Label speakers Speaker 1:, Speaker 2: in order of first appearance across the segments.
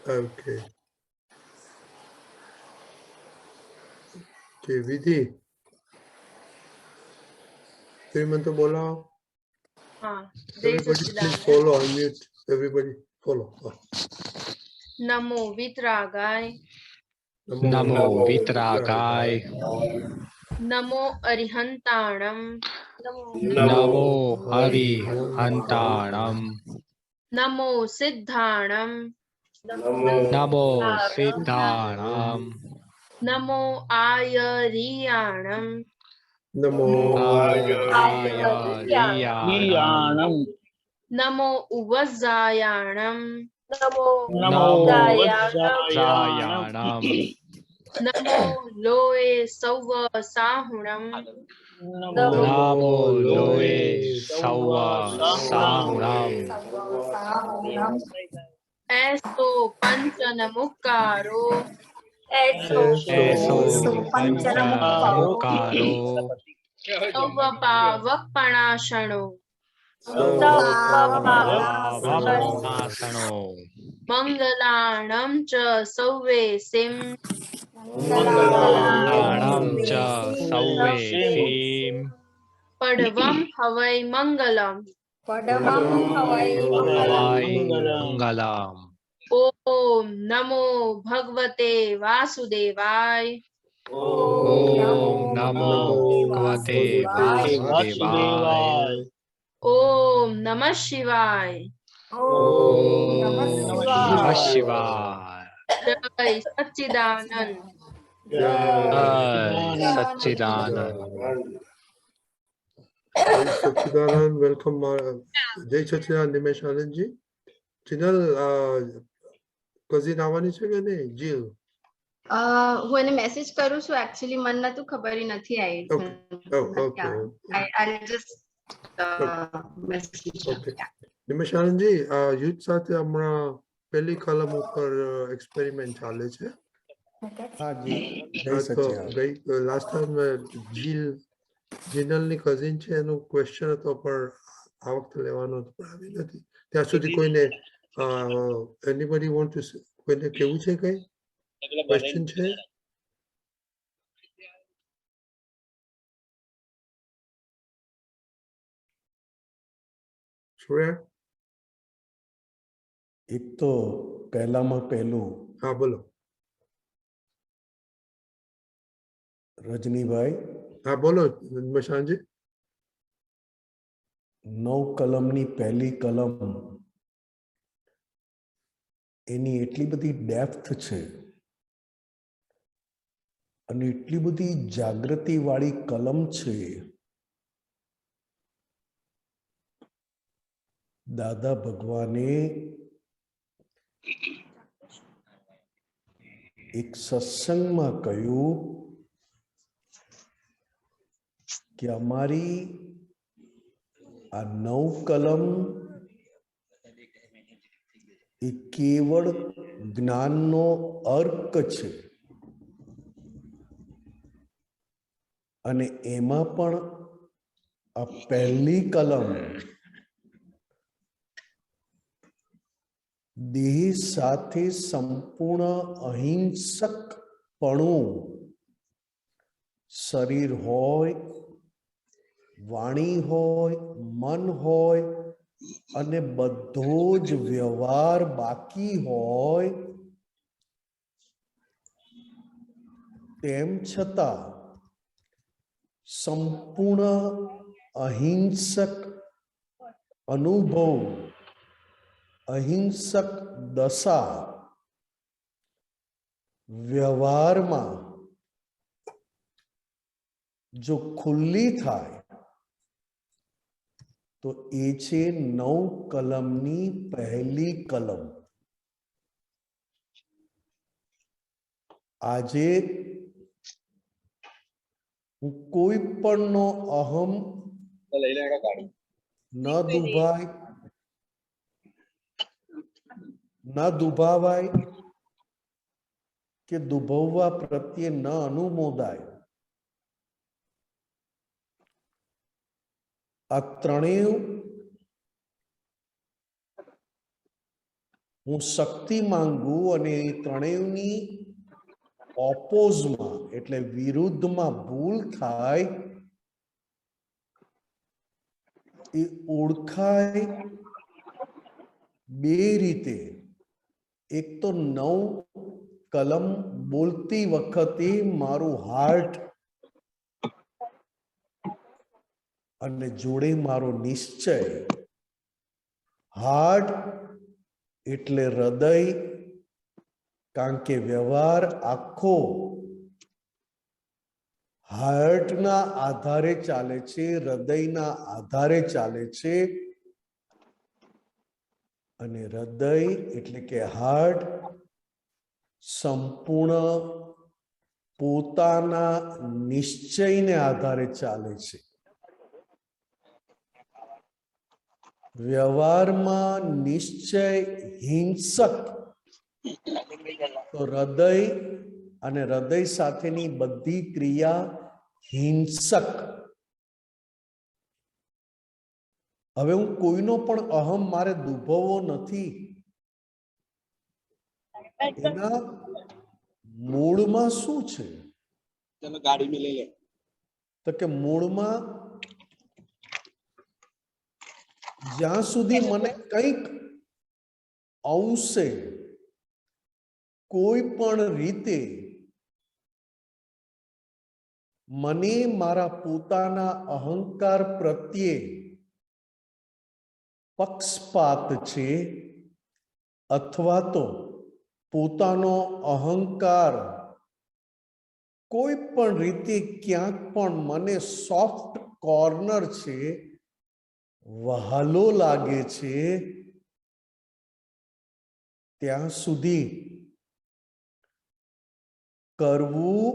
Speaker 1: Okay. Okay, विधि 3 मंत्र बोलाओ.
Speaker 2: हाँ.
Speaker 1: Everybody please follow. Unmute. Everybody follow.
Speaker 2: नमो वितरागाय.
Speaker 3: नमो वितरागाय.
Speaker 2: नमो अरिहंताणम.
Speaker 3: नमो हरिहंताणम.
Speaker 2: नमो सिद्धाणम.
Speaker 3: नमो सिद्धाणम.
Speaker 2: नमो आयरियाणम.
Speaker 1: नमो
Speaker 3: आयरियाणम.
Speaker 2: नमो उवज्जायाणम.
Speaker 3: नमो जायाणम.
Speaker 2: नमो लोए सौव साहुणम.
Speaker 3: नमो लोए सौव साहुणम.
Speaker 2: ऐसो पंचनमुक्कारो.
Speaker 3: ऐसो पंचनमुक्कारो.
Speaker 2: सौव पावकपणाशणो.
Speaker 3: सर्वपावनाशनो.
Speaker 2: मंगलाणं च सौवेसिं.
Speaker 3: मंगलाणं च सौवेसिं.
Speaker 2: पडवं हवै मंगलम्.
Speaker 3: हवै मंगलम्.
Speaker 2: ओम नमो भगवते वासुदेवाय.
Speaker 3: ओम नमो भगवते वासुदेवाय.
Speaker 2: ओम नमः शिवाय.
Speaker 3: ओम नमः शिवाय.
Speaker 2: जय सच्चिदानंद.
Speaker 3: जय सच्चिदानंद.
Speaker 1: Sachidanand, welcome. Jai Sachidanand, Nimesh Anand ji. Chinal, cousin આવવાની છે કે નહીં? જીલ.
Speaker 4: હું એને મેસેજ કરું છું. એકચ્યુઅલી મને નતું ખબર, નથી આવી.
Speaker 1: Okay.
Speaker 4: I'll just message.
Speaker 1: Okay. Nimesh Anandji, youth સાથે હમણાં પહેલી કલમ ઉપર એક્સપેરિમેન્ટ ચાલે છે.
Speaker 5: હા જી.
Speaker 1: લાસ્ટ ટાઈમ જીનલની કઝિન છે, એનું ક્વેશ્ચન હતો પણ આ વખતે લેવાનો હતો પણ આવી નથી. ત્યાં સુધી કોઈને એનીબડી વોન્ટ ટુ કોઈને કેવું છે, કઈ ક્વેશ્ચન છે? શ્રેયા,
Speaker 5: એક તો પહેલામાં પહેલું
Speaker 1: હા બોલો.
Speaker 5: રજનીભાઈ,
Speaker 1: હા બોલો નિમેશાનજી.
Speaker 5: 9 કલમની પહેલી કલમ, એની એટલી બધી ડેપ્થ છે અને એટલી બધી જાગૃતિ વાળી કલમ છે. દાદા ભગવાને એક સત્સંગમાં કહ્યું કે અમારી આ 9 કલમ એ કેવળ જ્ઞાનનો અર્ક છે અને એમાં પણ આ પહેલી કલમ દેહ સાથે સંપૂર્ણ અહિંસકપણું, શરીર હોય, વાણી હોય, મન હોય અને બધો જ વ્યવહાર બાકી હોય, તેમ છતાં સંપૂર્ણ અહિંસક અનુભવ, અહિંસક દશા વ્યવહારમાં જો ખુલ્લી થાય તો એ છે 9 કલમની પહેલી કલમ. આજે હું કોઈ પણનો અહમ ન દુભાવાય કે દુભવવા પ્રત્યે ન અનુમોદાય. આ ત્રણેય હું શક્તિ માંગુ અને એ ત્રણેયની ઓપોઝમાં એટલે વિરુદ્ધમાં ભૂલ થાય એ ઓળખાય બે રીતે. એક તો 9 કલમ બોલતી વખતે મારું હાર્ટ અને જોડે મારો નિશ્ચય. હાર્ટ એટલે હૃદય, કારણ કે વ્યવહાર આખો હાર્ટના આધારે ચાલે છે, હૃદયના આધારે ચાલે છે. અને હૃદય એટલે કે હાર્ટ સંપૂર્ણ પોતાના નિશ્ચયને આધારે ચાલે છે. વ્યવહારમાં નિશ્ચય હિંસક, તો હૃદય અને હૃદય સાથેની બધી ક્રિયા હિંસક. હવે હું કોઈનો પણ અહમ મારે દુભવવો નથી. એના મૂળમાં શું છે?
Speaker 6: ગાડી में ले ले
Speaker 5: તો કે મૂળમાં જ્યાં સુધી મને કંઈક અંશે કોઈ પણ રીતે મને મારા પોતાના અહંકાર પ્રત્યે પક્ષપાત છે અથવા તો પોતાનો અહંકાર કોઈ પણ રીતે ક્યાંક પણ મને સોફ્ટ કોર્નર છે, વહાલો લાગે છે, ત્યાં સુધી કરવું,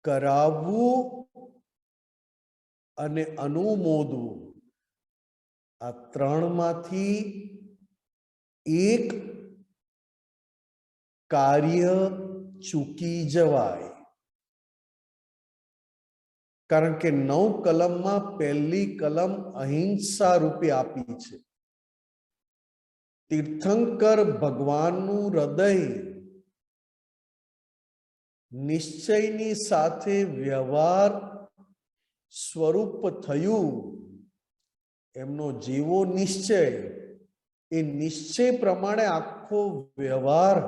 Speaker 5: કરાવવું અને અનુમોદવું આ ત્રણમાંથી એક કાર્ય ચૂકી જવાય. કારણ કે 9 કલમમાં પહેલી કલમ અહિંસા રૂપે આપી છે. તીર્થંકર ભગવાનનું હૃદય નિશ્ચયની સાથે વ્યવહાર સ્વરૂપ થયું. એમનો જેવો નિશ્ચય, એ નિશ્ચય પ્રમાણે આખો વ્યવહાર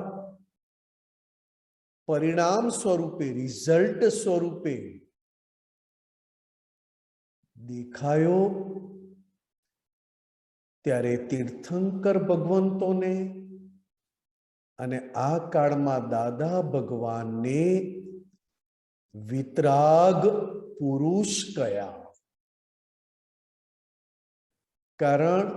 Speaker 5: પરિણામ સ્વરૂપે, રિઝલ્ટ સ્વરૂપે દેખાયો. ત્યારે તીર્થંકર ભગવંતોને અને આ કાળમાં દાદા ભગવાનને વિતરાગ પુરુષ કયા. કારણ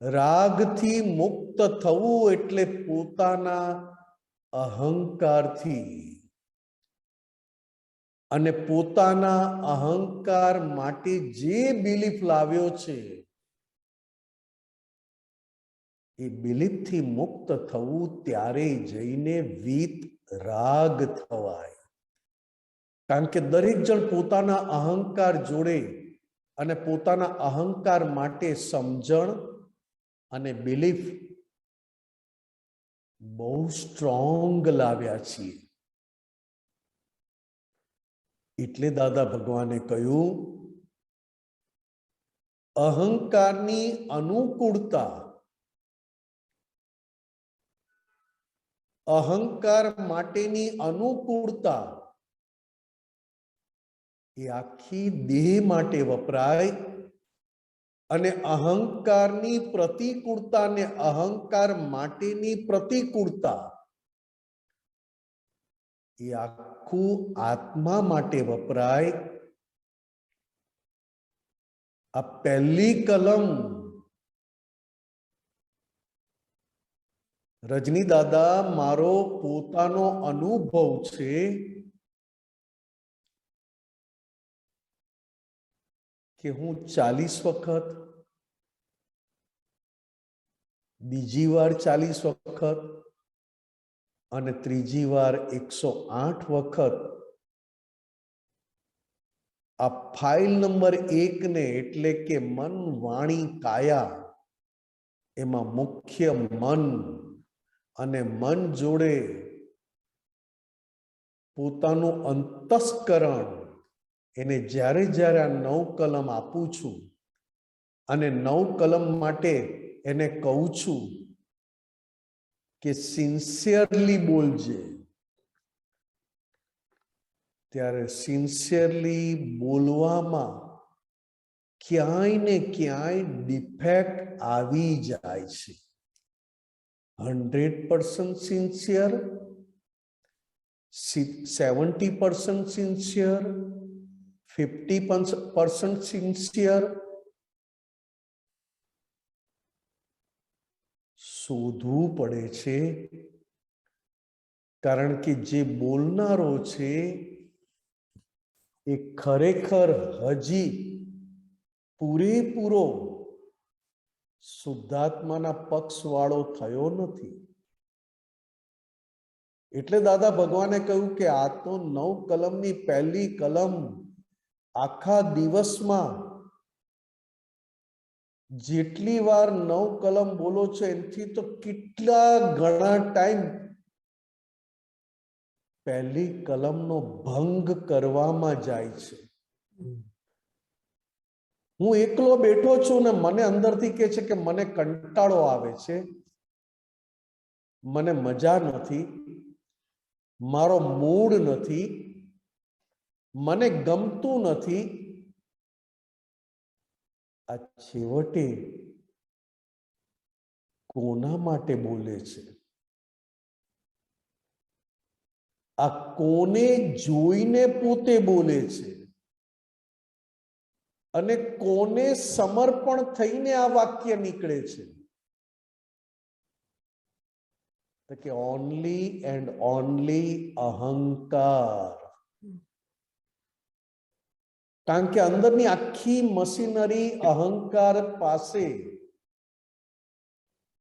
Speaker 5: રાગથી મુક્ત થવું એટલે પોતાના અહંકારથી, અને પોતાના અહંકાર માટે જે બિલીફ લાવ્યો છે એ બિલીફથી મુક્ત થવું, ત્યારે જઈને વિતરાગ થવાય. કારણ કે દરેક જણ પોતાના અહંકાર જોડે અને પોતાના અહંકાર માટે સમજણ અને બિલીફ બહુ સ્ટ્રોંગ લાવ્યા છીએ. એટલે દાદા ભગવાને કહ્યું, અહંકારની અનુકૂળતા, અહંકાર માટેની અનુકૂળતા એ આખી દેહ માટે વપરાય, અને અહંકારની પ્રતિકૂળતા ને અહંકાર માટેની પ્રતિકૂળતા એ આખું આત્મા માટે વપરાય. આ પહેલી કલમ રજની દાદા મારો પોતાનો અનુભવ છે કે હું 40 વખત, બીજી વાર 40 વખત અને ત્રીજી વાર 108 વખત આ ફાઇલ નંબર 1 ને એટલે કે મન, વાણી, કાયા એમાં મુખ્ય મન અને મન જોડે પોતાનું અંતસ્કરણ એને જ્યારે જ્યારે આ 9 કલમ આપું છું અને 9 કલમ માટે એને કહું છું કે સિન્સિયરલી બોલજે, ત્યારે સિન્સિયરલી બોલવામાં ક્યાંય ને ક્યાંય ડિફેક્ટ આવી જાય છે. 100% સિન્સિયર, 70% સિન્સિયર, 50% સિન્સિયર શોધવું પડે છે. કારણ કે જે બોલનારો છે એ ખરેખર હજી પૂરેપૂરો શુદ્ધાત્માના પક્ષવાળો થયો નથી. એટલે દાદા ભગવાને કહ્યું કે આ તો 9 કલમની પહેલી કલમ આખા દિવસમાં જેટલી વાર 9 કલમ બોલો છો એનાથી તો કેટલા ઘણા ટાઈમ પહેલી કલમનો ભંગ કરવામાં જાય છે. હું એકલો બેઠો છું ને મને અંદરથી કહે છે કે મને કંટાળો આવે છે, મને મજા નથી, મારો મૂડ નથી, મને ગમતું નથી. આ છેવટે કોના માટે બોલે છે? આ કોને જોઈને પોતે બોલે છે અને કોને સમર્પણ થઈને આ વાક્ય નીકળે છે? તો કે ઓનલી એન્ડ ઓનલી અહંકાર. કારણ કે અંદરની આખી મશીનરી અહંકાર પાસે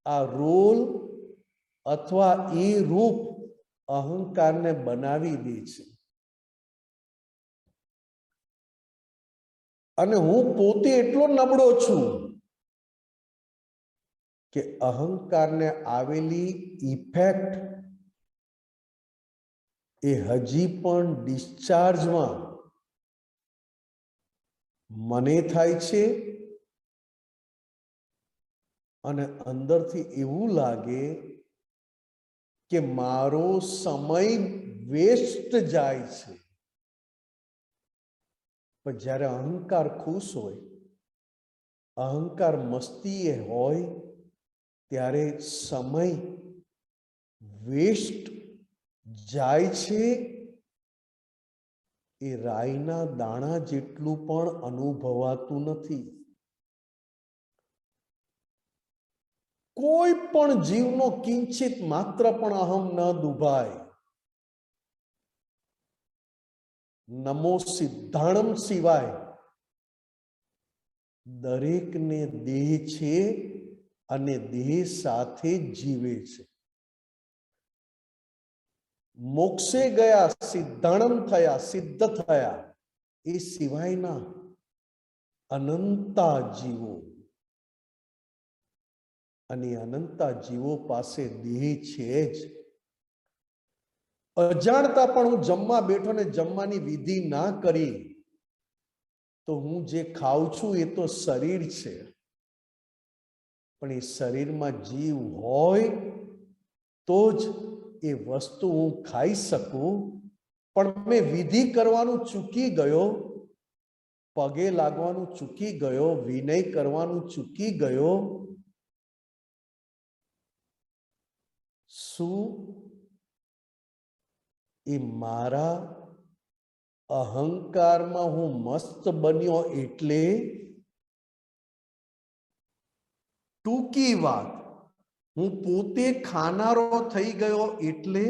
Speaker 5: આ રોલ અથવા એ રૂપ અહંકારને બનાવી દે છે. અને હું પોતે એટલો નબળો છું કે અહંકારને આવેલી ઇફેક્ટ એ હજી પણ ડિસ્ચાર્જમાં મને થાય છે અને અંદરથી એવું લાગે કે મારો સમય વેસ્ટ જાય છે. પણ જ્યારે અહંકાર ખુશ હોય, અહંકાર મસ્તીએ હોય, ત્યારે સમય વેસ્ટ જાય છે એ રાઈના દાણા જેટલું પણ અનુભવાતું નથી. કોઈ પણ જીવનો કિંચિત માત્ર પણ અહમ ન દુભાય. નમો સિદ્ધાણમ સિવાય દરેકને દેહ છે અને દેહ સાથે જીવે છે. મોક્ષે ગયા, સિદ્ધાણમ થયા, સિદ્ધ થયા, એ સિવાયના અનંતા જીવો, અને અનંતા જીવો પાસે દેહ છે જ. અજાણતા પણ હું જમવા બેઠો ને જમવાની વિધિ ના કરી તો હું જે ખાઉં છું એ તો શરીર છે, પણ એ શરીરમાં જીવ હોય તો જ એ વસ્તુ હું ખાઈ શકું. પણ મેં વિધિ કરવાનું ચૂકી ગયો, પગે લાગવાનું ચૂકી ગયો, વિનય કરવાનું ચૂકી ગયો. શું એ મારા અહંકારમાં હું મસ્ત બન્યો એટલે? ટૂંકી વાત, હું પોતે ખાનારો થઈ ગયો એટલે?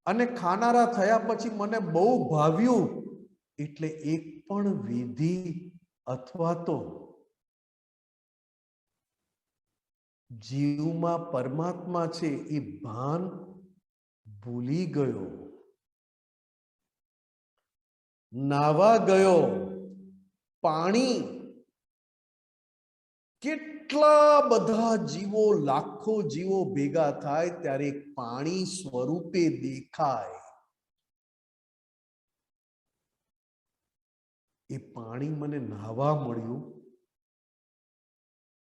Speaker 5: અને ખાનારા થયા પછી મને બહુ ભાવ્યું એટલે એક પણ વિધિ અથવા તો જીવમાં પરમાત્મા છે એ ભાન ભૂલી ગયો. નાવા ગયો, પાણી કેટલા બધા જીવો, લાખો જીવો ભેગા થાય ત્યારે એક પાણી સ્વરૂપે દેખાય. એ પાણી મને નાહવા મળ્યું,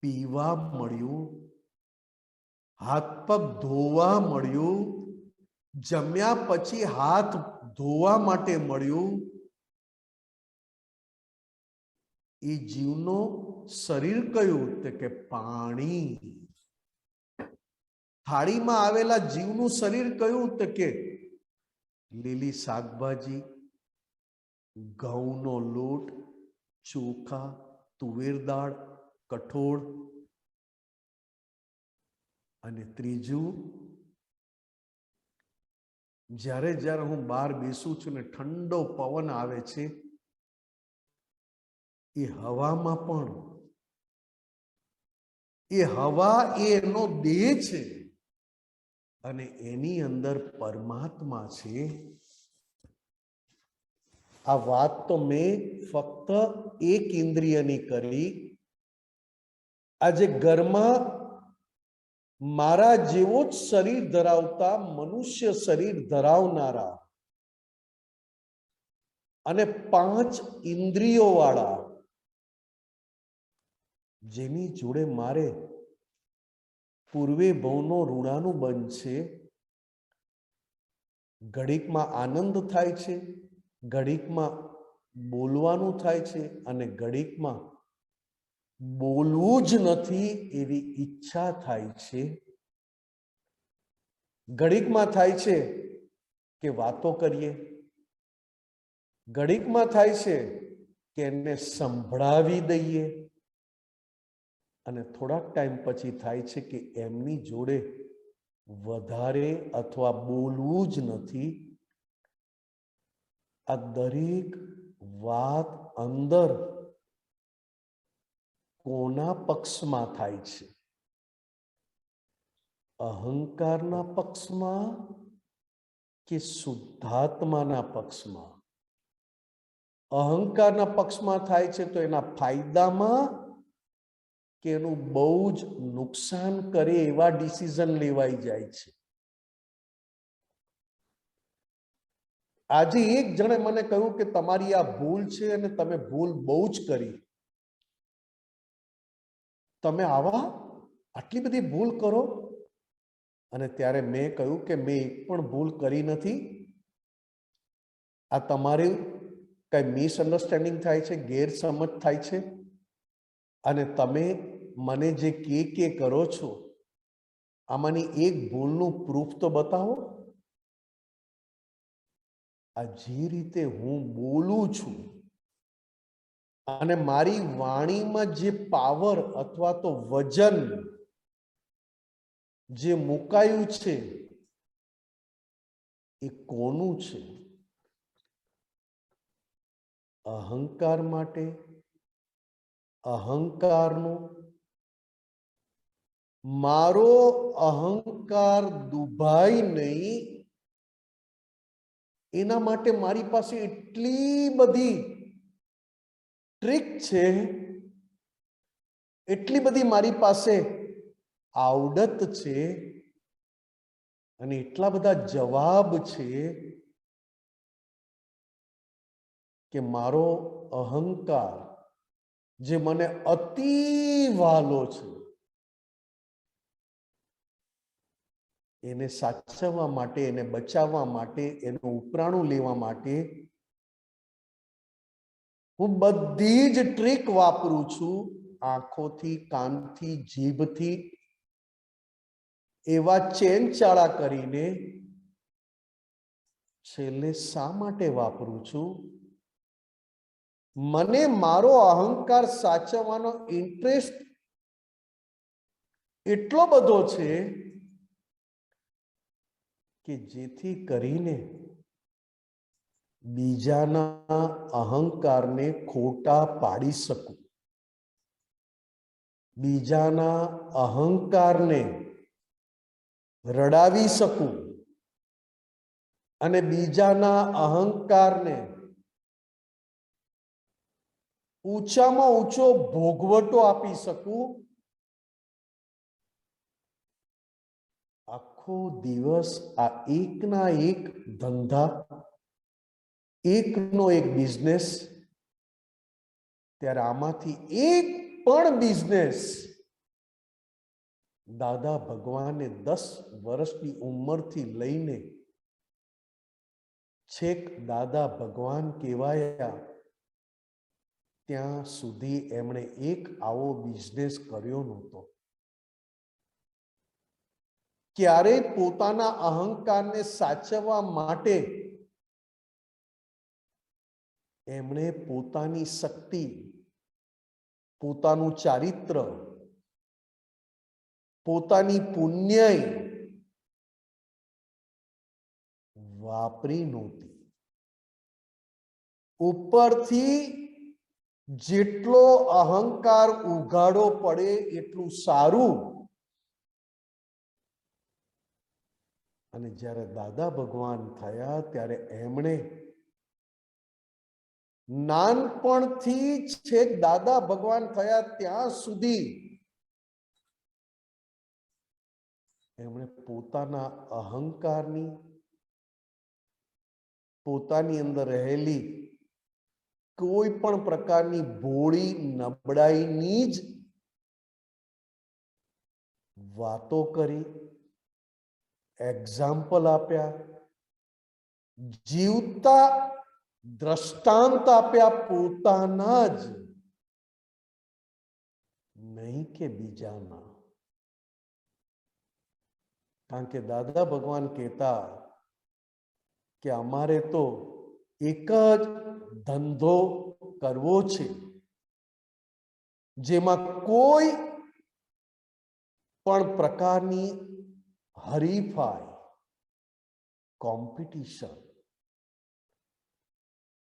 Speaker 5: પીવા મળ્યું, હાથ પગ ધોવા મળ્યું, જમ્યા પછી હાથ ધોવા માટે મળ્યું. એ જીવનો શરીર કયું? તો કે પાણી. થાળીમાં આવેલા જીવનું શરીર કયું? તો કે લીલી શાકભાજી, ઘઉંનો લોટ, ચોખા, તુવેર દાળ, કઠોળ. અને ત્રીજું, જ્યારે જ્યારે હું બહાર બેસું છું ને ઠંડો પવન આવે છે, એ હવામાં પણ એ હવા એનો દેહ છે અને એની અંદર પરમાત્મા છે. આ વાત તો મેં ફક્ત એક ઇન્દ્રિયની કરી. આજે ઘરમાં મારા જેવો જ શરીર ધરાવતા, મનુષ્ય શરીર ધરાવનારા અને 5 ઇન્દ્રિયો વાળા, જેની જોડે મારે પૂર્વે ભવનો ઋણાનુબંધ છે. ઘડીકમાં આનંદ થાય છે, ઘડીકમાં બોલવાનું થાય છે અને ઘડીકમાં બોલવું જ નથી એવી ઈચ્છા થાય છે. ઘડીકમાં થાય છે કે વાતો કરીએ, ઘડીકમાં થાય છે કે એને સંભળાવી દઈએ અને થોડાક ટાઈમ પછી થાય છે કે એમની જોડે વધારે અથવા બોલવું જ નથી. આ દરેક વાત અંદર કોના પક્ષમાં થાય છે? અહંકારના પક્ષમાં કે શુદ્ધાત્માના પક્ષમાં? અહંકારના પક્ષમાં થાય છે તો એના ફાયદામાં કે એનું બહુ જ નુકસાન કરે એવા ડિસિઝન લેવાઈ જાય છે. આજે એક જણે મને કહ્યું કે તમારી આ ભૂલ છે અને તમે ભૂલ બહુ જ કરી. તમે આટલી બધી ભૂલ કરો? અને ત્યારે મેં કહ્યું કે મેં એક પણ ભૂલ કરી નથી. આ તમારી કઈ મિસઅન્ડરસ્ટેન્ડિંગ થાય છે, ગેરસમજ થાય છે અને તમે મને જે કે કરો છો આમાંની એક ભૂલનું પ્રૂફ તો બતાવો. આ જે રીતે હું બોલું છું અને મારી વાણીમાં જે પાવર અથવા તો વજન જે મુકાયું છે એ કોનું છે? અહંકાર માટે? અહંકારનું? મારો અહંકાર દુભાય નહીં એના માટે મારી પાસે એટલી બધી ટ્રીક છે, એટલી બધી મારી પાસે આવડત છે અને એટલા બધા જવાબ છે કે મારો અહંકાર જે મને અતિ વહાલો છે એને સાચવવા માટે, એને બચાવવા માટે, એનું ઉપરાણું લેવા માટે હું બધી જ ટ્રીક વાપરું છું. આંખોથી, કાનથી, જીભથી એવા ચેનચાળા કરીને છેલ્લે શા માટે વાપરું છું? મને મારો અહંકાર સાચવવાનો ઇન્ટરેસ્ટ એટલો બધો છે કે જેથી કરીને બીજાના અહંકારને ખોટા પાડી શકું, બીજાના અહંકારને રડાવી શકું અને બીજાના અહંકારને ઊંચામાં ઊંચો ભોગવટો આપી શકું આખો દિવસ આ એકના એક ધંધા, એકનો એક બિઝનેસ, ત્યારે આમાંથી એક પણ બિઝનેસ દાદા ભગવાને 10 વર્ષની ઉંમરથી લઈને છેક દાદા ભગવાન કહેવાયા ત્યાં સુધી એમણે એક આવો બિઝનેસ કર્યો નહોતો. ક્યારેય પોતાના અહંકારને સાચવવા માટે એમણે પોતાની શક્તિ, પોતાનું ચારિત્ર, પોતાની પુણ્ય વાપરી નહોતી. ઉપરથી જેટલો અહંકાર ઉઘાડો પડે એટલું સારું. અને જ્યારે દાદા ભગવાન થયા ત્યારે એમણે નાનપણથી છેક દાદા ભગવાન થયા ત્યાં સુધી એમણે પોતાના અહંકારની, પોતાની અંદર રહેલી કોઈ પણ પ્રકારની ભોળી નબળાઈની જ વાતો કરી, એક્ઝામ્પલ આપ્યા, જીવતા દ્રષ્ટાંત આપ્યા પોતાના જ, નહીં કે બીજાના. કારણ કે દાદા ભગવાન કહેતા કે અમારે તો એક જ ધંધો કરવો છે જેમાં કોઈ પણ પ્રકારની હરીફાઈ, કોમ્પિટિશન,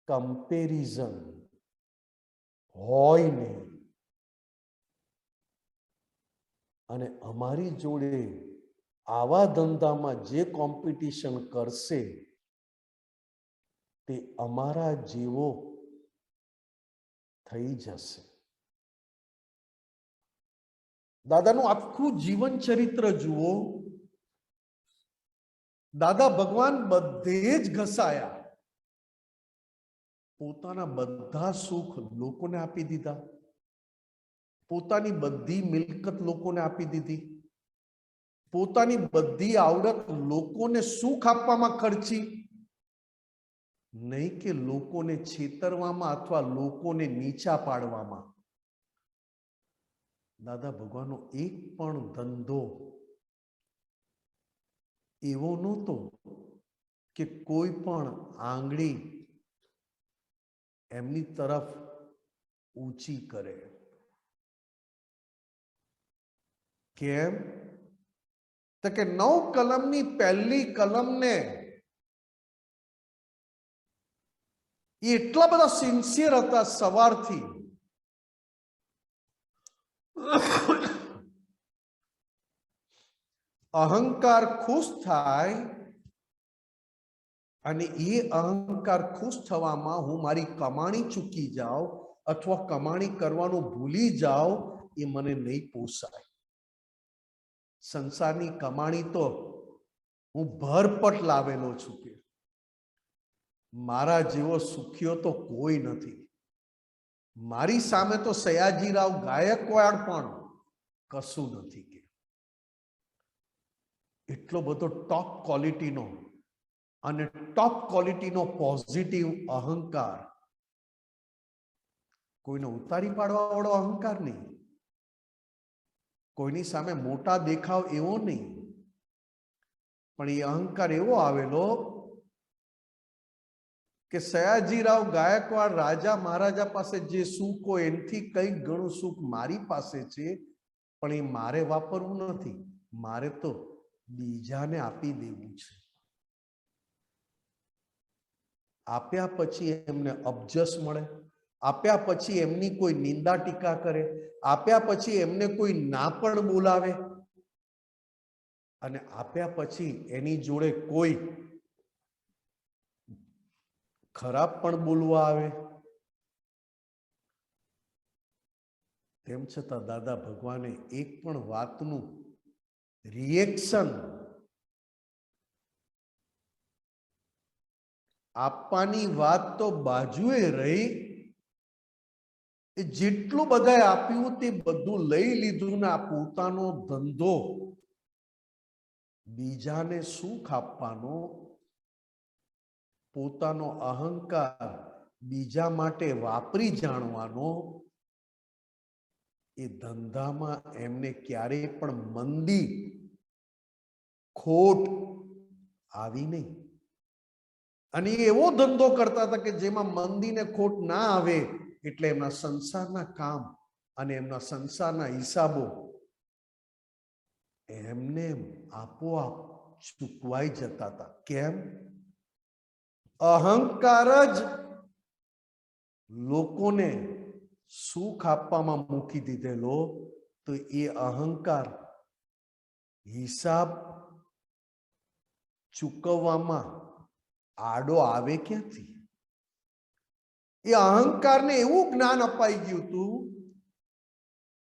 Speaker 5: કમ્પેરિઝન હોય નહીં. અને અમારી જોડે આવા ધંધામાં જે કોમ્પિટિશન કરશે તે અમારા જેવો થઈ જશે. દાદાનું આખું જીવન ચરિત્ર જુઓ. દાદા ભગવાન બધે જ ઘસાયા, પોતાના બધા સુખ લોકોને આપી દીધા, પોતાની બધી મિલકત લોકોને આપી દીધી, પોતાની બધી આવડત લોકોને સુખ આપવામાં ખર્ચી. નહીં કે લોકોને છેતરવામાં અથવા લોકોને નીચા પાડવામાં. દાદા ભગવાનનો એક પણ ધંધો એવો નહોતો કે કોઈ પણ આંગળી એમની તરફ ઊંચી કરે. કેમ? તો કે 9 કલમની પહેલી કલમને એટલા બધા સિન્સિયર હતા સવારથી. અહંકાર ખુશ થાય અને એ અહંકાર ખુશ થવામાં હું મારી કમાણી ચૂકી જાઉં અથવા કમાણી કરવાનું ભૂલી જાઉં, એ મને નહીં પોસાય. સંસારની કમાણી તો હું ભરપટ લાવેલો છું કે મારા જેવો સુખિયો તો કોઈ નથી. મારી સામે તો સયાજીરાવ ગાયકવાડ પણ કશું નથી કે એટલો બધો ટોપ ક્વોલિટીનો અને ટોપ ક્વોલિટીનો પોઝિટિવ અહંકાર. કોઈને ઉતારી પાડવા વાળો અહંકાર નહીં, કોઈની સામે મોટા દેખાવ એવો નહીં, પણ એ અહંકાર એવો આવેલો કે સયાજીરાવ ગાયકવાડ રાજા મહારાજા પાસે જે સુખ હોય એનાથી કંઈક ઘણું સુખ મારી પાસે છે, પણ એ મારે વાપરવું નથી, મારે તો બીજાને આપી દેવું છે. આપ્યા પછી એમને અબજસ મળે, આપ્યા પછી એમની કોઈ નિંદા ટીકા કરે, આપ્યા પછી એમને કોઈ ના પણ બોલાવે, અને આપ્યા પછી એની જોડે કોઈ ખરાબ પણ બોલવા આવે. તેમ છતાં દાદા ભગવાને એક પણ વાતનું રિએક્શન આપવાની વાત તો બાજુએ રહી, એ જેટલું બધાએ આપ્યું તે બધું લઈ લીધું ને આ પોતાનો ધંધો બીજાને સુખ આપવાનો, પોતાનો અહંકાર બીજા માટે વાપરી જાણવાનો, એ ધંધામાં એમને ક્યારેય પણ મંદી ખોટ આવી નહીં. અને એવો ધંધો કરતા હતા કે જેમાં મંદી ને ખોટ ના આવે એટલે એમના સંસારના કામ અને એમના સંસારના હિસાબો એમને આપોઆપ ચૂકવાઈ જતા હતા. કેમ? અહંકાર જ લોકોને સુખ આપવામાં મૂકી દીધેલો, તો એ અહંકાર હિસાબ ચૂકવવામાં આડો આવે ક્યાંથી? એ અહંકારને એવું જ્ઞાન અપાઈ ગયું હતું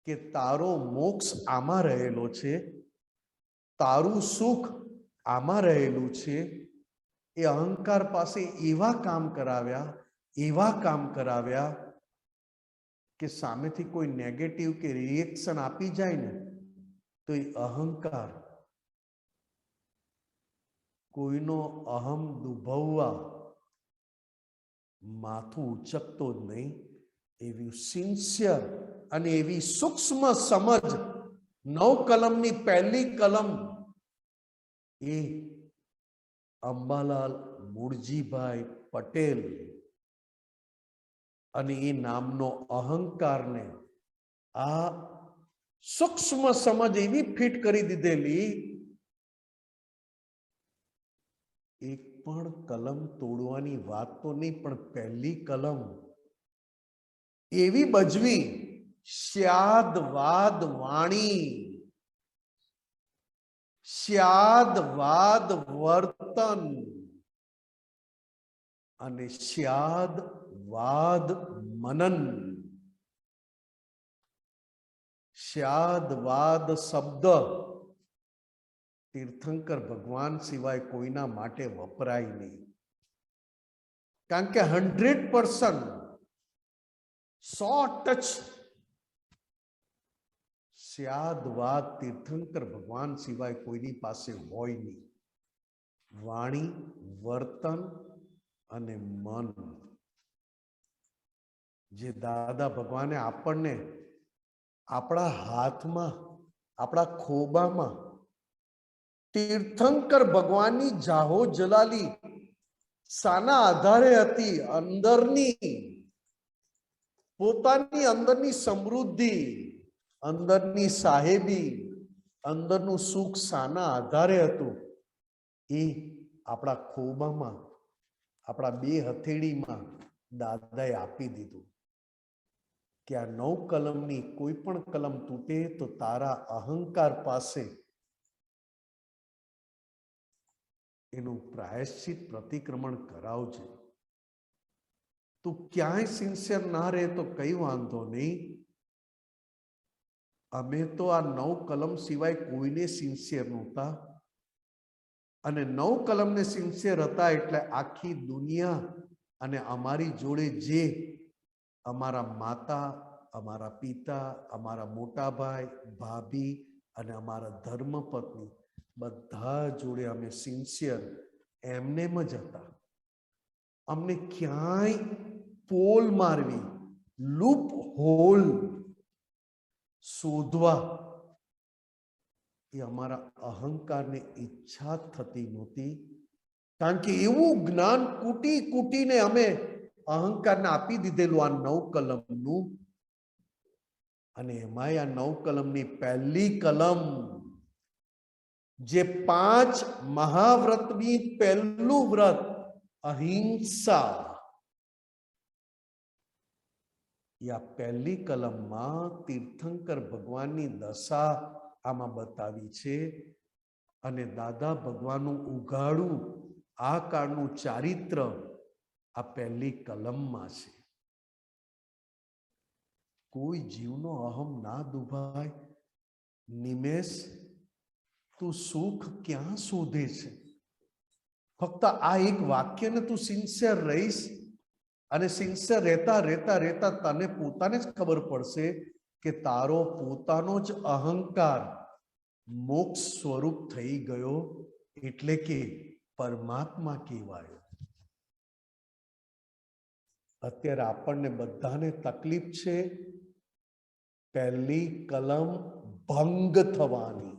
Speaker 5: કે તારો મોક્ષ આમાં રહેલો છે, તારું સુખ આમાં રહેલું છે. એ અહંકાર પાસે એવા કામ કરાવ્યા કે સામેથી કોઈ નેગેટિવ કે રિએક્શન આપી જાય ને તો એ અહંકાર કોઈનો અહમ દુભવવા માથું ઉચકતો જ નહીં. એવી સિન્સિયર અને એવી સૂક્ષ્મ સમજ 9 કલમની પહેલી કલમ એ અંબાલાલ મુળજીભાઈ પટેલ અને એ નામનો અહંકારને આ સૂક્ષ્મ સમજ એવી ફિટ કરી દીધેલી, એક પણ કલમ તોડવાની વાત તો નહીં, પણ પહેલી કલમ એવી બજવી, સ્યાદવાદ વાણી, સ્યાદવાદ વર્તન અને સ્યાદવાદ મનન. સ્યાદવાદ શબ્દ તીર્થંકર ભગવાન સિવાય કોઈના માટે વપરાય નહીં. કારણ કે 100% 100% સ્યાદવાદ તીર્થંકર ભગવાન સિવાય કોઈની પાસે હોય નહીં. વાણી, વર્તન અને મન જે દાદા ભગવાને આપણને આપણા હાથમાં, આપણા ખોબામાં તીર્થંકર ભગવાનની જાહો જલાલી શાના આધારે હતી? અંદરની, પોતાની અંદરની સમૃદ્ધિ, અંદરની સાહેબી, અંદરનું સુખ શાના આધારે હતું? એ આપણા ખોબામાં, આપણા 2 હથેળીમાં દાદાએ આપી દીધું કે આ 9 કલમની કોઈ પણ કલમ તૂટે તો તારા અહંકાર પાસે એનું પ્રાયશ્ચિત પ્રતિક્રમણ કરાવજે. તું ક્યાંય સિન્સિયર ના રહે તો કઈ વાંધો નહીં. અમે તો આ 9 કલમ સિવાય કોઈને સિન્સિયર નહોતા, અને 9 કલમને સિન્સિયર હતા એટલે આખી દુનિયા અને અમારી જોડે જે અમારા માતા, અમારા પિતા, અમારા મોટા ભાઈ, ભાભી અને અમારા ધર્મપત્ની બધા જોડે અમે સિન્સિયર એમનેમ જ હતા. અમને ક્યાંય પોલ મારવી, લૂપ હોલ શોધવા એ અમારા અહંકારને ઈચ્છા થતી નહોતી. કારણ કે એવું જ્ઞાન કૂટી કૂટીને અમે અહંકારને આપી દીધેલું આ 9 કલમનું. અને એમાંય આ 9 કલમની પહેલી કલમ જે 5 મહાવ્રતની પહેલું વ્રત અહિંસા, આ પહેલી કલમમાં તીર્થંકર ભગવાનની દશા આમાં બતાવી છે. અને દાદા ભગવાનનું ઉઘાડું આ કાળનું ચારિત્ર આ પહેલી કલમમાં છે. કોઈ જીવનો અહમ ના દુભાય. નિમેષ તું સુખ ક્યાં શોધે છે? ફક્ત આ એક વાક્યને તું સિન્સિયર રહીશ અને સિન્સિયર રહેતા રહેતા રહેતા તને પોતાને જ ખબર પડશે કે તારો પોતાનો જ અહંકાર મોક્ષ સ્વરૂપ થઈ ગયો, એટલે કે પરમાત્મા કહેવાયો. અત્યારે આપણને બધાને તકલીફ છે પહેલી કલમ ભંગ થવાની.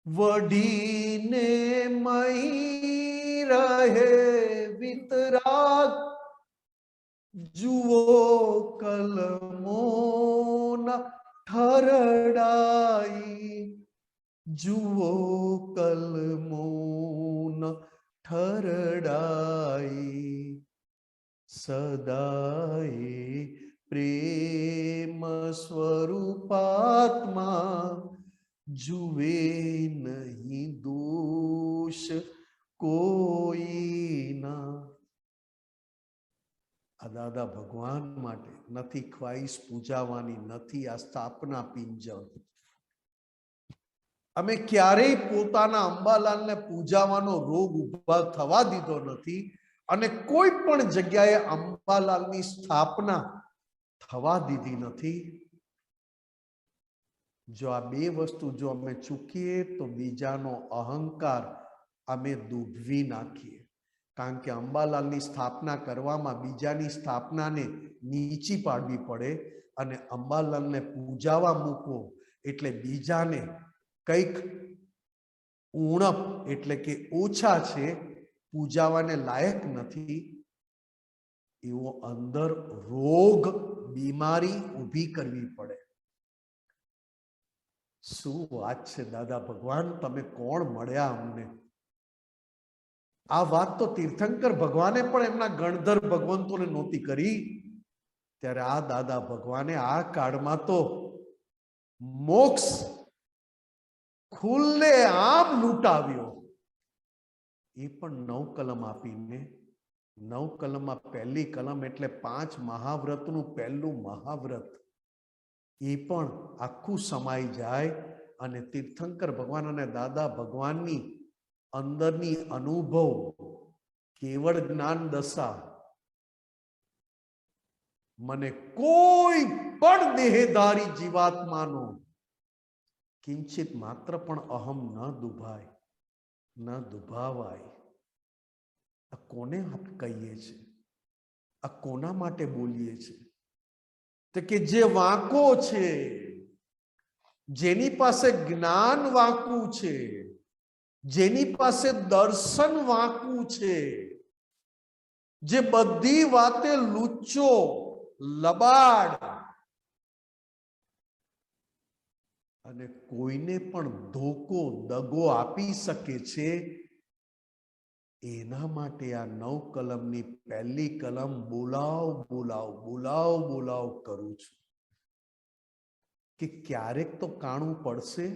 Speaker 5: વઢીને મહી રહે વિતરાગ, જુઓ કલમોના ઠરડાઈ, જુઓ કલમોના ઠરડાઈ, સદાય પ્રેમ સ્વરૂપાત્મા, જુએ નહીં દોષ કોઈના. આ દાદા ભગવાન માટે નથી ખ્વાઈશ પૂજાવાની, નથી આ સ્થાપના પિંજર. અમે ક્યારેય પોતાના અંબાલાલને પૂજાવાનો રોગ ઉભા થવા દીધો નથી અને કોઈ પણ જગ્યાએ અંબાલાલની સ્થાપના થવા દીધી નથી. જો આ બે વસ્તુ જો અમે ચૂકીએ તો બીજાનો અહંકાર અમે ડૂબવી નાખીએ. કારણ કે અંબાલાલની સ્થાપના કરવામાં બીજાની સ્થાપનાને નીચી પાડવી પડે અને અંબાલાલને પૂજાવા મૂકો એટલે બીજાને કંઈક ઉણપ એટલે કે ઓછા છે, પૂજાવાને લાયક નથી, એવો અંદર રોગ બીમારી ઊભી કરવી પડે. શું વાત છે દાદા ભગવાન, તમે કોણ મળ્યા અમને. આ વાત તો તીર્થંકર ભગવાને પણ એમના ગણધર ભગવંતોને નહોતી કરી, ત્યારે આ દાદા ભગવાને આ કાળમાં તો મોક્ષ ખુલ્લે આમ લૂંટાવ્યો. એ પણ 9 કલમ આપીને. 9 કલમમાં પહેલી કલમ એટલે 5 મહાવ્રતનું પહેલું મહાવ્રત, એ પણ આખું સમાઈ જાય અને તીર્થંકર ભગવાન અને દાદા ભગવાનની અંદરની અનુભવ કેવળ જ્ઞાન દશા. મને કોઈ પણ દેહધારી જીવાત્માનો કિંચિત માત્ર પણ અહમ ન દુભાય, ન દુભાવાય. આ કોને કહીએ છે, આ કોના માટે બોલીએ છે? તો કે જે વાંકો છે, જેની પાસે જ્ઞાન વાંકું છે, જેની પાસે દર્શન વાંકું છે, જે બધી વાતે લુચ્ચો લબાડ અને કોઈને પણ ધોકો દગો આપી શકે છે, એના માટે આ 9 કલમની પહેલી કલમ બોલાવ બોલાવ બોલાવ બોલાવ કરું છું કે ક્યારેક તો કાણું પડશે.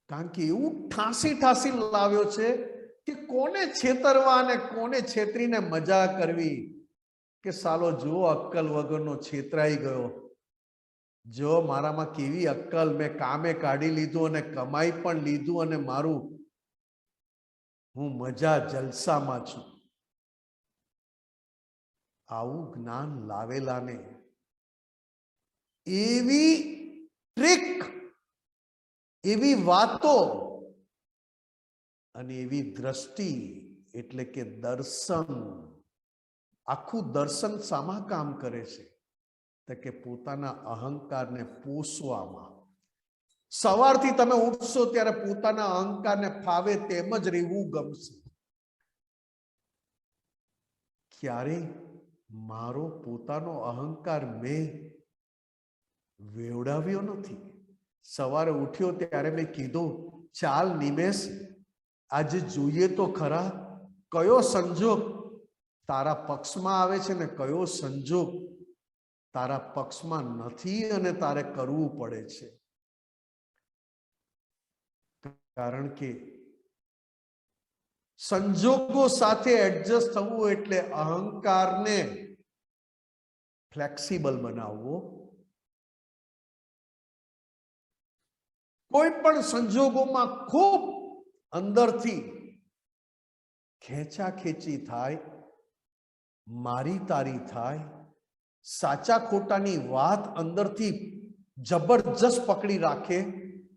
Speaker 5: કારણ કે એવું ઠાંસી ઠાંસી લાવ્યો છે કે કોને છેતરવા અને કોને છેતરીને મજા કરવી. કે સાલો જો અક્કલ વગરનો છેતરાઈ ગયો, જો મારામાં કેવી અક્કલ, મેં કામે કાઢી લીધું અને કમાઈ પણ લીધું અને મારું હું મજા જલસામાં છું. આવું જ્ઞાન લાવેલાને એવી ટ્રીક, એવી વાતો અને એવી દ્રષ્ટિ એટલે કે દર્શન. આખું દર્શન શામાં કામ કરે છે? તો કે પોતાના અહંકારને પોષવામાં. સવારથી તમે ઉઠશો ત્યારે પોતાના અહંકારને ફાવે તેમ જ રહેવું ગમશે. ક્યારે મારો પોતાનો અહંકાર મેં વેવડાવ્યો નથી. સવારે ઉઠ્યો ત્યારે મેં કીધું, ચાલ નિમેશ, આજે જોઈએ તો ખરા કયો સંજોગ તારા પક્ષમાં આવે છે ને કયો સંજોગ તારા પક્ષમાં નથી અને તારે કરવું પડે છે. કારણ કે સંજોગો સાથે એડજસ્ટ થવું એટલે અહંકારને ફ્લેક્સિબલ બનાવવો. કોઈ પણ સંજોગોમાં ખૂબ અંદરથી ખેંચાખેંચી થાય, મારી તારી થાય, સાચા ખોટાની વાત અંદરથી જબરજસ્ત પકડી રાખે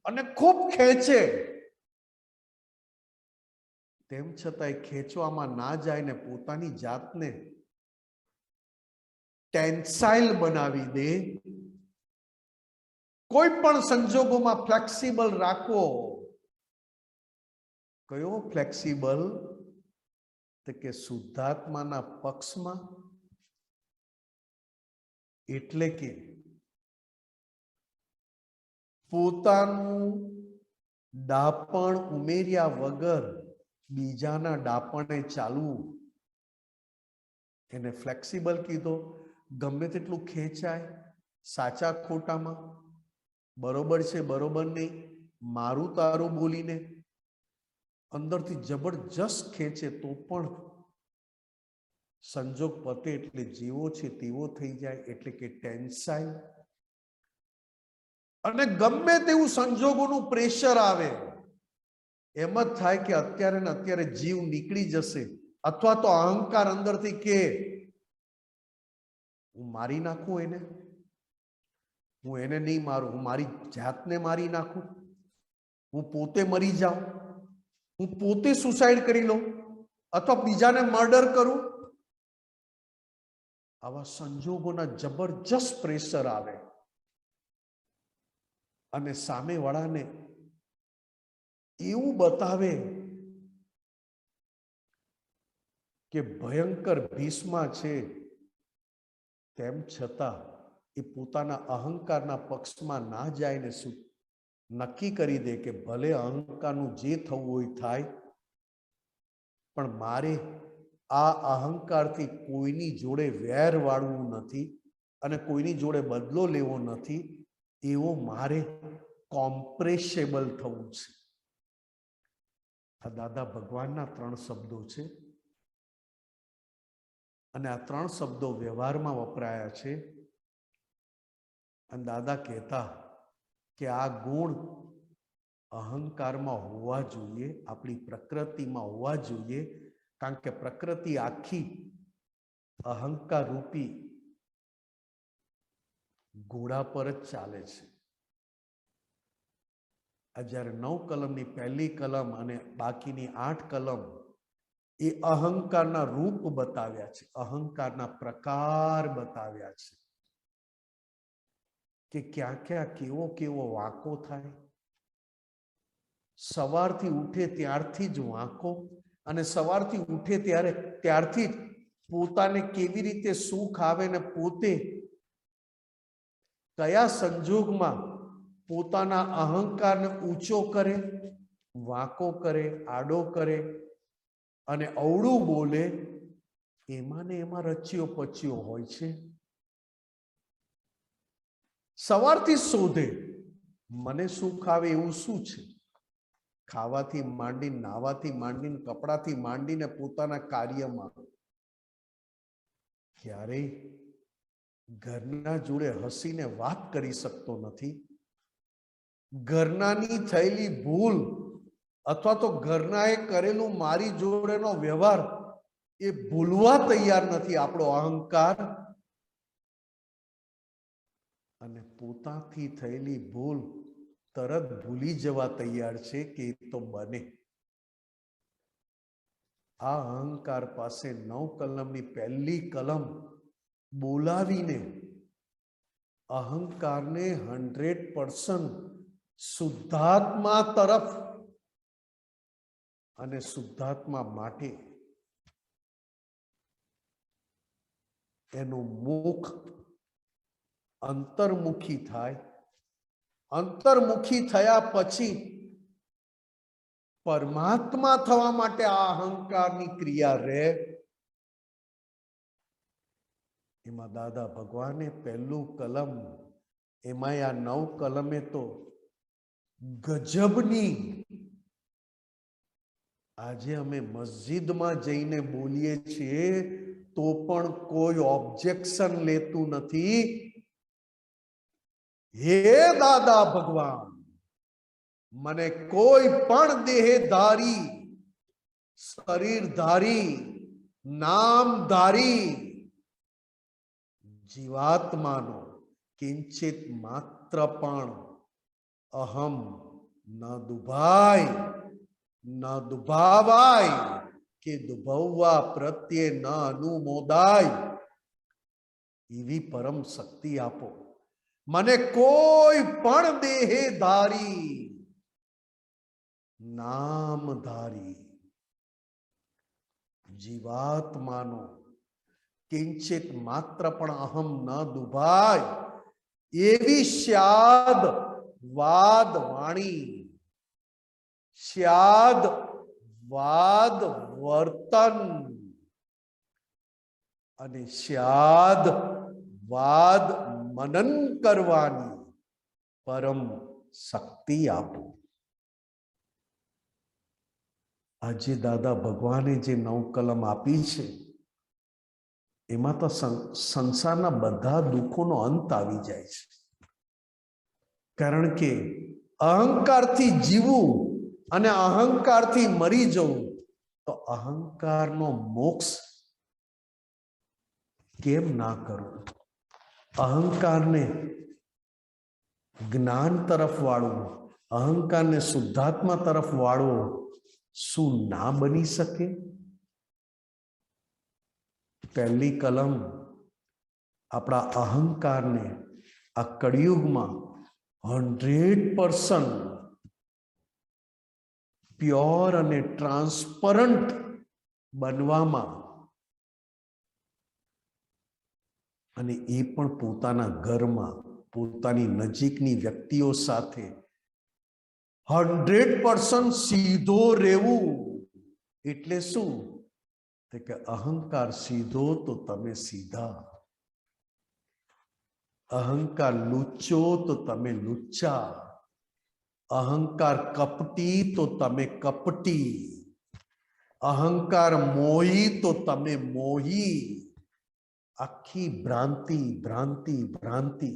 Speaker 5: અને ખૂબ ખેંચે, તેમ છતાંય ખેંચવામાં ના જાય ને પોતાની જાતને ટેન્સાઇલ બનાવી દે, કોઈ પણ સંજોગોમાં ફ્લેક્સિબલ રાખવો. કયો ફ્લેક્સિબલ? તો કે શુદ્ધાત્માના પક્ષમાં. એટલે કે પોતાનું ડાપણ ઉમેર્યા વગર બીજાના ડાપણે ચાલવું, એને ફ્લેક્સિબલ કીધો. ગમે તેટલું ખેંચાય સાચા ખોટામાં, બરોબર છે બરોબર નહીં, મારું તારું બોલીને અંદરથી જબરજસ્ત ખેંચે તો પણ સંજોગ પતે એટલે જેવો છે તેવો થઈ જાય, એટલે કે ટેન્સાઇલ. અને ગમે તેવું સંજોગોનું પ્રેશર આવે, એમ જ થાય કે અત્યારે ને અત્યારે જીવ નીકળી જશે, અથવા તો અહંકાર અંદરથી કે હું મારી નાખું એને, હું એને નહીં મારું, હું મારી જાતને મારી નાખું, હું પોતે મરી જાઉં, હું પોતે સુસાઇડ કરી લઉં, અથવા બીજાને મર્ડર કરું. આવા સંજોગોના જબરજસ્ત પ્રેશર આવે અને સામેવાળાને એવું બતાવે કે ભયંકર ભીષ્મા છે, તેમ છતાં એ પોતાના અહંકારના પક્ષમાં ના જાય ને શું નક્કી કરી દે કે ભલે અહંકારનું જે થવું હોય થાય, પણ મારે આ અહંકારથી કોઈની જોડે વેર વાળવું નથી અને કોઈની જોડે બદલો લેવો નથી, એવો મારે કોમ્પ્રેશેબલ થવું છે. આ દાદા ભગવાનના 3 શબ્દો છે અને આ 3 શબ્દો વ્યવહારમાં વપરાયા છે. અને દાદા કહેતા કે આ ગુણ અહંકારમાં હોવા જોઈએ, આપણી પ્રકૃતિમાં હોવા જોઈએ, કારણ કે પ્રકૃતિ આખી અહંકાર રૂપી ઘોડા પર જ ચાલે છે. આ જ્યારે 9 કલમની પહેલી કલમ અને બાકીની 8 કલમ એ અહંકારના રૂપ બતાવ્યા છે, અહંકારના પ્રકાર બતાવ્યા છે કે ક્યાં ક્યાં કેવો કેવો વાંકો થાય. સવારથી ઉઠે ત્યારથી જ વાંકો, અને સવારથી ઉઠે ત્યારથી જ પોતાને કેવી રીતે સુખ આવે ને પોતે કયા સંજોગમાં પોતાના અહંકારને ઊંચો કરે, વાંકો કરે, આડો કરે અને અવળું બોલે, એમાં ને એમાં રચ્યો પચ્યો હોય છે. સવારથી શોધે મને સુખ આવે એવું શું છે, ખાવાથી માંડીને, નાવાથી માંડીને, કપડાથી માંડીને પોતાના કાર્યમાં ક્યારેય ઘરના જોડે હસીને વાત કરી શકતો નથી. ઘરનાની થયેલી ભૂલ અથવા તો ઘરનાએ કરેલું મારી જોડેનો વ્યવહાર એ ભૂલવા તૈયાર નથી આપણો અહંકાર. અને પોતાથી થયેલી ભૂલ તરત ભૂલી જવા તૈયાર છે કે એ તો બને. આ અહંકાર પાસે 9 કલમની પહેલી કલમ બોલાવીને અહંકારને 100% શુદ્ધાત્મા તરફ અને શુદ્ધાત્મા માટે એનું મુખ અંતર્મુખી થાય. અંતર્મુખી થયા પછી પરમાત્મા થવા માટે આ અહંકારની ક્રિયા રહે. એમાં દાદા ભગવાને પહેલું કલમ, એમાં આ 9 કલમે તો ગજબની, આજે અમે મસ્જિદમાં જઈને બોલીએ છીએ તો પણ કોઈ ઓબ્જેક્શન લેતું નથી. હે દાદા ભગવાન, મને કોઈ પણ દેહધારી, શરીરધારી, નામધારી જીવાત્માનો કિંચિત માત્ર પણ અહમ ન દુભાય, ન દુભાવાય કે દુભવવા પ્રત્યે ન અનુમોદાય એવી પરમ શક્તિ આપો. મને કોઈ પણ દેહધારી, નામધારી જીવાત્માનો કિંચિત માત્ર પણ અહમ ન દુભાય એવી સ્યાદ વાદ વાણી, સ્યાદ વાદ વર્તન અને સ્યાદ વાદ મનન કરવાની પરમ શક્તિ આપો. આજે દાદા ભગવાને જે નવકલમ આપી છે એમાં તો સંસારના બધા દુઃખોનો અંત આવી જાય છે. કારણ કે અહંકારથી જીવવું અને અહંકારથી મરી જવું, તો અહંકારનો મોક્ષ કેમ ના કરવું? અહંકારને જ્ઞાન તરફ વાળવું, અહંકારને શુદ્ધાત્મા તરફ વાળવો શું ના બની શકે? પહેલી કલમ આપણા અહંકારને આ કળિયુગમાં 100% પ્યોર અને ટ્રાન્સપરન્ટ બનવામાં, અને એ પણ પોતાના ઘરમાં, પોતાની નજીકની વ્યક્તિઓ સાથે 100% સીધો રહેવું. એટલે શું? કે અહંકાર સીધો તો તમે સીધા, અહંકાર લુચ્ચો તો તમે લુચ્ચા, અહંકાર કપટી તો તમે કપટી, અહંકાર મોહી તો તમે મોહી. આખી ભ્રાંતિ ભ્રાંતિ ભ્રાંતિ.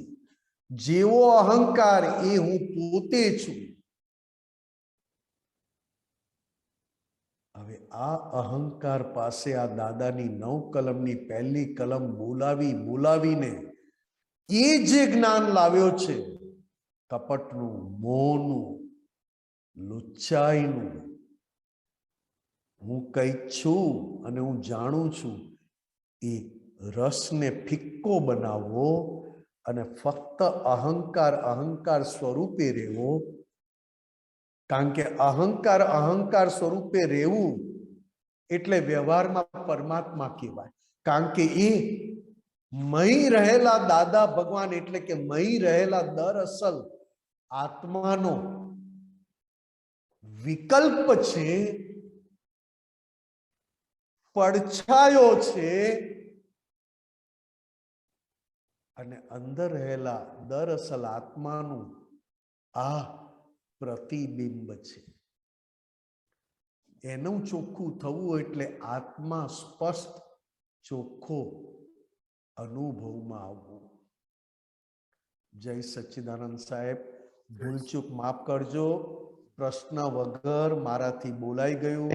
Speaker 5: જેવો અહંકાર એ હું પોતે છું. હવે આ અહંકાર પાસે આ દાદાની 9 કલમની પહેલી કલમ બોલાવીને એ જે જ્ઞાન લાવ્યો છે, કપટનું, મોહનું, લુચ્ચાઈનું, હું કઈક છું અને હું જાણું છું, એ રસને ફિક્કો બનાવવો અને ફક્ત અહંકાર સ્વરૂપે રહેવો. કારણ કે અહંકાર સ્વરૂપે રહેવું એટલે વ્યવહારમાં પરમાત્મા કહેવાય. કારણ કે એ મહી રહેલા દાદા ભગવાન, એટલે કે મહી રહેલા દરઅસલ આત્માનો વિકલ્પ છે, પડછાયો છે, અને અંદર રહેલા દરઅસલ આત્માનું આ પ્રતિબિંબ છે. એનું ચોખ્ખું થવું એટલે આત્મા સ્પષ્ટ ચોખ્ખો અનુભવમાં આવવું. જય સચ્ચિદાનંદ સાહેબ. ભૂલચૂક માફ કરજો, પ્રશ્ન વગર મારાથી બોલાઈ ગયું,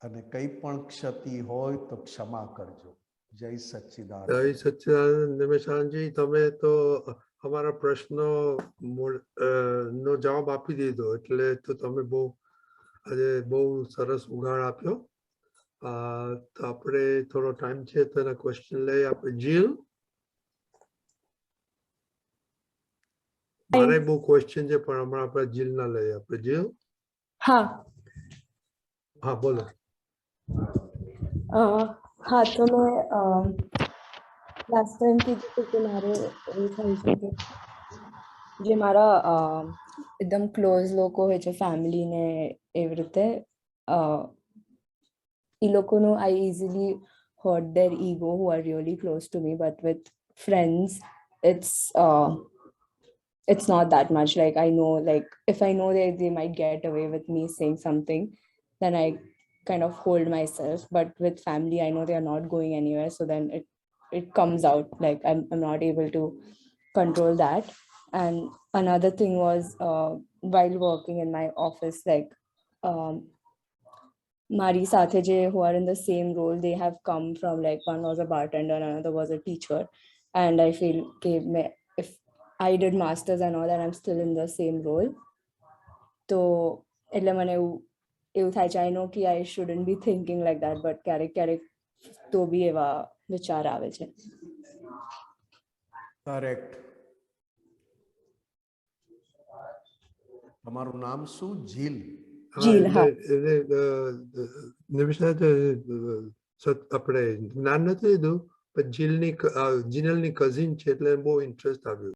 Speaker 5: અને કંઈ પણ ક્ષતિ હોય તો ક્ષમા કરજો. જય સચ્ચિદાનંદ.
Speaker 1: જય સચ્ચિદાનંદ. નિમેશાનજી, તમે તો અમારા પ્રશ્નો નો જવાબ આપી દીધો, એટલે તો તમે આજે બહુ સરસ ઉઘાડ આપ્યો. તો આપણે થોડો ટાઈમ છે તો એના ક્વેશ્ચન લઈ. આપણે જીલ, મારે બહુ ક્વેશ્ચન છે પણ હમણાં આપણે જીલ ના લઈએ. આપણે જીલ.
Speaker 7: હા
Speaker 1: બોલો.
Speaker 7: હા, તો મેં લાસ્ટ ટાઈમ કીધું હતું કે મારે એવું થાય છે કે જે મારા એકદમ ક્લોઝ લોકો હોય છે, ફેમિલી ને એવી રીતે, એ લોકોનું I easily hurt their ego who are really close to me, but with friends it's not that much. Like I know, like if I know that they might get away with me saying something, then I kind of hold myself. But with family, I know they are not going anywhere, so then it comes out. Like I'm not able to control that. And another thing was while working in my office, like Mari Sathe je who are in the same role, they have come from like one was a bartender, another was a teacher. And I feel if I did masters and all that, I'm still in the same role. So એટલે મને એવું થાય છે, I know कि I shouldn't be thinking like that, but ક્યારેક તો બી એવા વિચાર આવે છે.
Speaker 5: કરેક્ટ. તમારું નામ શું? ઝીલ.
Speaker 7: જીલ, હા.
Speaker 1: નિમિષા આપણે જ્ઞાન નથી લીધું, પણ જીનલની કઝિન છે એટલે બહુ ઇન્ટરેસ્ટ આવ્યો.